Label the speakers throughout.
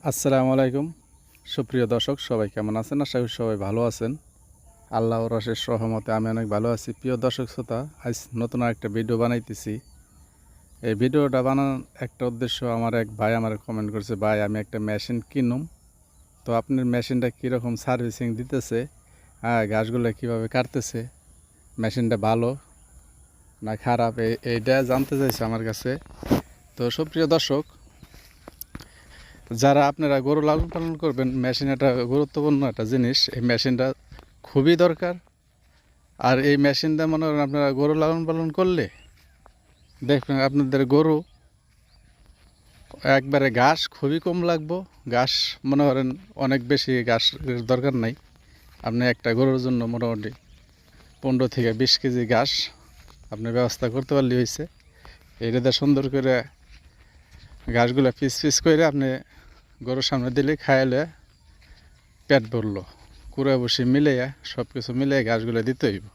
Speaker 1: আসসালামু আলাইকুম। সুপ্রিয় দর্শক, সবাই কেমন আছেন? আশা করি সবাই ভালো আছেন। আল্লাহর অশেষ রহমতে আমি অনেক ভালো আছি। প্রিয় দর্শক শ্রোতা, আজ নতুন একটা ভিডিও বানাইতেছি। এই ভিডিওটা বানানোর একটা উদ্দেশ্য, আমার এক ভাই আমার কমেন্ট করেছে, ভাই আমি একটা মেশিন কিনুম, তো আপনার মেশিনটা কীরকম সার্ভিসিং দিতেছে, গাছগুলো কীভাবে কাটতেছে, মেশিনটা ভালো না খারাপ, এইটা জানতে চাইছে আমার কাছে। তো সুপ্রিয় দর্শক, যারা আপনারা গরু লালন পালন করবেন, মেশিন একটা গুরুত্বপূর্ণ একটা জিনিস। এই মেশিনটা খুবই দরকার। আর এই মেশিনটা মনে করেন আপনারা গরু লালন পালন করলে দেখবেন আপনাদের গরু একবারে ঘাস খুবই কম লাগবো। ঘাস মনে করেন অনেক বেশি ঘাস দরকার নাই। আপনি একটা গরুর জন্য মোটামুটি 15 থেকে 20 কেজি ঘাস আপনি ব্যবস্থা করতে পারলে হয়েছে। এইটাতে সুন্দর করে ঘাসগুলো পিস পিস করে আপনি গরুর সামনে দিলে খাইলে পেট ভরলো। কুড়ে বসে মিলিয়ে সব কিছু মিলিয়ে ঘাসগুলো দিতে হইব।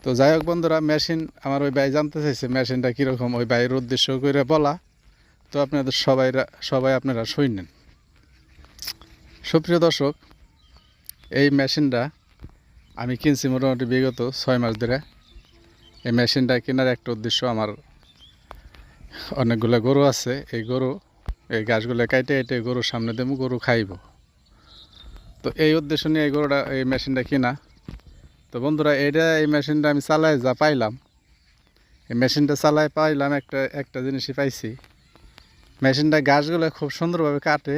Speaker 1: তো যাই হোক বন্ধুরা, মেশিন আমার ওই ভাই জানতে চাইছে মেশিনটা কীরকম, ওই ভাইয়ের উদ্দেশ্য করে বলা। তো আপনাদের সবাই আপনারা শুনেন। সুপ্রিয় দর্শক, এই মেশিনটা আমি কিনছি মোটামুটি বিগত 6 মাস ধরে। এই মেশিনটা কেনার একটা উদ্দেশ্য, আমার অনেকগুলো গরু আছে। এই ঘাসগুলো কাইটে কাইটে গরুর সামনে দেবো, গরু খাইব। তো এই উদ্দেশ্য নিয়ে এই মেশিনটা কিনা। তো বন্ধুরা, এই মেশিনটা আমি চালাই যা পাইলাম, এই মেশিনটা চালাই পাইলাম একটা জিনিসই পাইছি। মেশিনটা গাছগুলো খুব সুন্দরভাবে কাটে,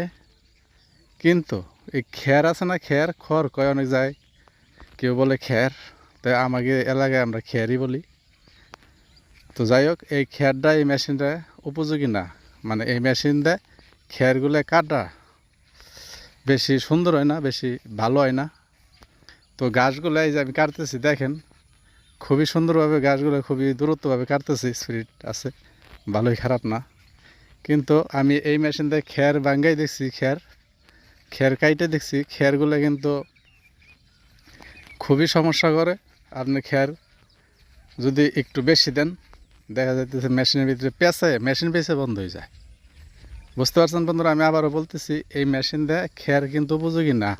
Speaker 1: কিন্তু এই খের আছে না, খড় কয় অনেক যায়, কেউ বলে খের, তাই আমাকে এলাকায় আমরা খেরই বলি। তো যাই হোক, এই খেরটা এই মেশিনটা উপযোগী না। মানে এই মেশিনটা খেরগুলো কাটা বেশি সুন্দর হয় না, বেশি ভালো হয় না। তো গাছগুলো এই যে আমি কাটতেছি, দেখেন খুবই সুন্দরভাবে গাছগুলো খুবই দূরত্বভাবে কাটতেছি, স্পিড আছে, ভালোই খারাপ না। কিন্তু আমি এই মেশিন দিয়ে খের ভাঙ্গাই দেখছি, খের কাইটে দেখছি, খেরগুলো কিন্তু খুবই সমস্যা করে। আপনি খের যদি একটু বেশি দেন, দেখা যাইতেছে মেশিনের ভিতরে মেশিন পেঁচে বন্ধ হয়ে যায়। বুঝতে পারছেন বন্ধুরা? আমি আবারও বলতেছি, এই মেশিন দিয়ে খের কিন্তু উপযোগী না।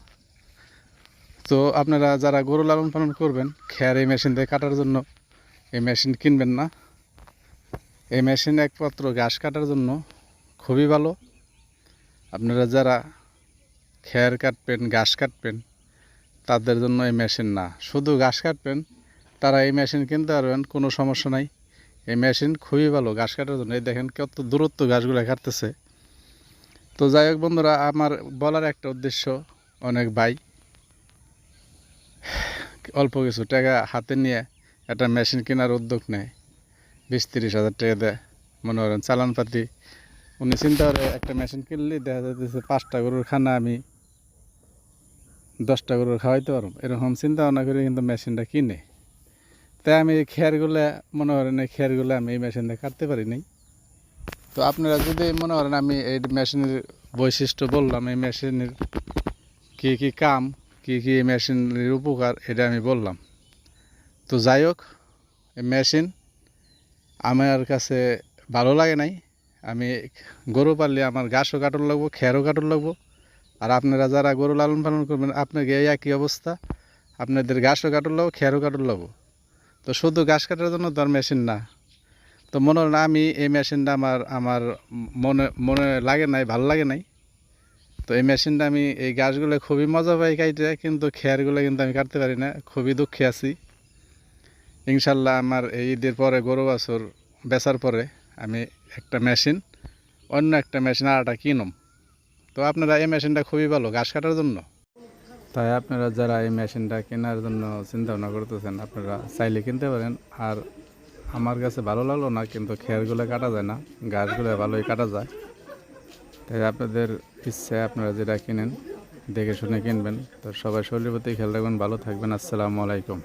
Speaker 1: তো আপনারা যারা গরু লালন পালন করবেন, খের এই মেশিন দিয়ে কাটার জন্য এই মেশিন কিনবেন না। এই মেশিন একমাত্র ঘাস কাটার জন্য খুবই ভালো। আপনারা যারা খের কাটবেন, ঘাস কাটবেন, তাদের জন্য এই মেশিন না। শুধু ঘাস কাটবেন, তারা এই মেশিন কিনতে পারবেন, কোনো সমস্যা নাই। এই মেশিন খুবই ভালো ঘাস কাটার জন্য। এই দেখেন কত দূরত্ব ঘাসগুলো কাটতেছে। তো যাই হোক বন্ধুরা, আমার বলার একটা উদ্দেশ্য, অনেক ভাই অল্প কিছু টাকা হাতে নিয়ে একটা মেশিন কেনার উদ্যোগ নেয়, 20-30 হাজার টাকা দেয়, মনে করেন চালানপাতি। উনি চিন্তা করে একটা মেশিন কিনলে দেখা যাচ্ছে 5টা গরুর খানা আমি 10টা গরুর খাওয়াইতে পারবো, এরকম চিন্তা ভাবনা করে কিন্তু মেশিনটা কিনে। তাই আমি এই খেরগুলো মনে করেন, এই খেরগুলো আমি এই মেশিন দিয়ে কাটতে পারি নাই। তো আপনারা যদি মনে করেন, আমি এই মেশিনের বৈশিষ্ট্য বললাম, এই মেশিনের কী কী কাম, কী কী মেশিনের উপকার, এটা আমি বললাম। তো যাই হোক, এই মেশিন আমার কাছে ভালো লাগে নাই। আমি গরু পাললে আমার ঘাসও কাটন লাগবো, খেরও কাটন লাগবো। আর আপনারা যারা গরু লালন পালন করবেন, আপনাকে এই একই অবস্থা, আপনাদের ঘাসও কাটন লাগবো, খেরও কাটন লাগবো। তো শুধু ঘাস কাটার জন্য তো আর মেশিন না। তো মনে হয় না, আমি এই মেশিনটা আমার মনে মনে লাগে নাই, ভালো লাগে নাই। তো এই মেশিনটা আমি এই গাছগুলো খুবই মজা পাই কাটতে, কিন্তু খেরগুলো কিন্তু আমি কাটতে পারি না, খুবই দুঃখে আছি। ইনশাল্লাহ আমার এই ঈদের পরে, গরু বাছুর বেচার পরে আমি অন্য একটা মেশিন আর একটা কিনুম। তো আপনারা এই মেশিনটা খুবই ভালো ঘাস কাটার জন্য। তাই আপনারা যারা এই মেশিনটা কেনার জন্য চিন্তা ভাবনা করতেছেন, আপনারা চাইলে কিনতে পারেন। আর আমার কাছে ভালো লাগলো না, কিন্তু খেরগুলো কাটা যায় না, ঘাসগুলো ভালোই কাটা যায়। তাই আপনাদের ইচ্ছায় আপনারা যেটা কিনেন দেখে শুনে কিনবেন। তো সবাই শরীরের প্রতি খেয়াল রাখবেন, ভালো থাকবেন। আসসালামু আলাইকুম।